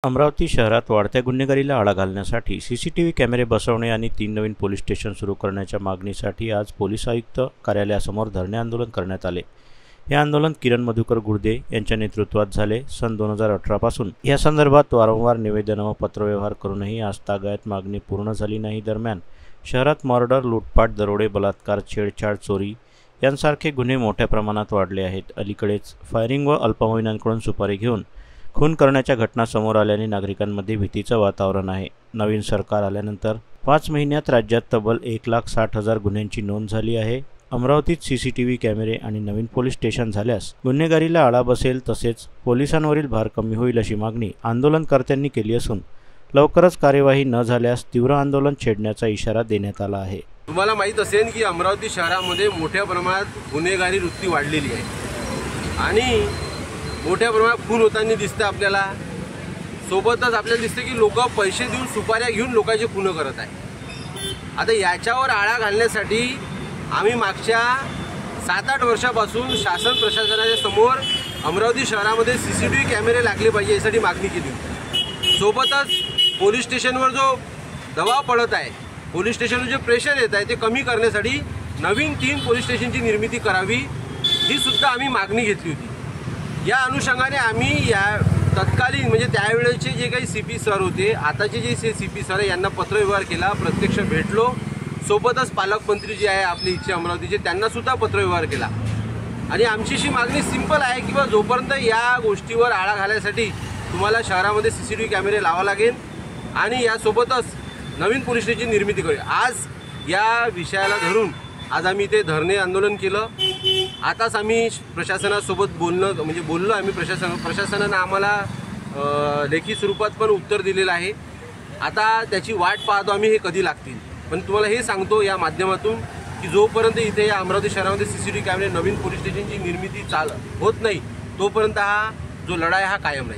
अमरावती शहरात वाढत्या गुन्हेगारीला आळा घालण्यासाठी सीसीटीव्ही कॅमेरे बसवणे आणि 3 नवीन पोलीस स्टेशन सुरू करण्याच्या मागणीसाठी आज पोलीस आयुक्त कार्यालयासमोर धरणे आंदोलन करण्यात आले। हे आंदोलन किरण मधुकर गुर्दे यांच्या नेतृत्वात झाले। सन 2018 पासून या संदर्भात वारंवार निवेदन व पत्रव्यवहार करूनही आजतागायत मागणी पूर्ण झाली नाही। दरम्यान शहरात मर्डर, लूटपाट, दरोडे, बलात्कार, छेडछाड, चोरी यांसारखे गुन्हे मोठ्या प्रमाणात वाढले आहेत। अलीकडेच फायरिंग व अल्पवयीनांकडून सुपारी घेऊन खून करण्याच्या घटना समोर आल्याने नागरिकांमध्ये भीतीचे वातावरण आहे। नवीन सरकार आल्यानंतर 5 महिन्यात राज्यात तब्बल 1,60,000 गुन्ह्यांची नोंद झाली आहे। अमरावतीत सीसीटीव्ही कॅमेरे आणि नवीन पोलीस स्टेशन झाल्यास गुन्हेगारीला आळा बसेल, तसेच पोलिसांवरील भार कमी होईल अशी मागणी आंदोलनकर्त्यांनी केली असून लवकरच कार्यवाही न झाल्यास तीव्र आंदोलन छेडण्याचा इशारा देण्यात आला आहे। तुम्हाला माहित असेल की अमरावती शहरामध्ये मोठ्या प्रमाणात गुन्हेगारी वृत्ती वाढलेली आहे आणि मोठ्या प्रमाणात खून होताना दिसतं आपल्याला। सोबतच आपल्याला दिसतं की लोक पैसे देऊन सुपाऱ्या घेऊन लोकांचे खून करत आहे। आता याच्यावर आळा घालण्यासाठी आम्ही मागच्या 7-8 वर्षापासून शासन प्रशासनाच्या समोर अमरावती शहरामध्ये सीसीटीव्ही कॅमेरे लागले पाहिजे यासाठी मागणी केली। सोबतच पोलीस स्टेशनवर जो दबाव पडत आहे, पोलीस स्टेशनवर जे प्रेशर येत आहे ते कमी करण्यासाठी नवीन 3 पोलीस स्टेशनची निर्मिती करावी ही सुद्धा आम्ही मागणी घेतली होती। या अनुषंगाने आम्ही या तत्कालीन म्हणजे त्यावेळेचे जे काही सीपी सर होते, आताचे जे सीपी सर यांना पत्रव्यवहार केला, प्रत्यक्ष भेटलो। सोबतच पालकमंत्री जे आहे आपले इच्छे अमरावतीचे त्यांना सुद्धा पत्रव्यवहार केला आणि आमची अशी मागणी सिंपल आहे की जोपर्यंत या गोष्टीवर आळा घालण्यासाठी तुम्हाला शहरामध्ये सीसीटीव्ही कॅमेरे लावा लागेल आणि यासोबतच नवीन पोलीस स्टेशनची निर्मिती करू। आज या विषयाला धरून आज आम्ही इथे धरणे आंदोलन केलं। आताच आम्ही प्रशासनासोबत बोललो आम्ही प्रशासनानं आम्हाला लेखी स्वरूपात पण उत्तर दिलेलं आहे। आता त्याची वाट पाहतो आम्ही हे कधी लागतील। पण तुम्हाला हे सांगतो या माध्यमातून की जोपर्यंत इथे या अमरावती शहरामध्ये सीसीटीव्ही कॅमेरे नवीन पोलीस स्टेशनची निर्मिती होत नाही तोपर्यंत हा जो लढाई हा कायम राहील।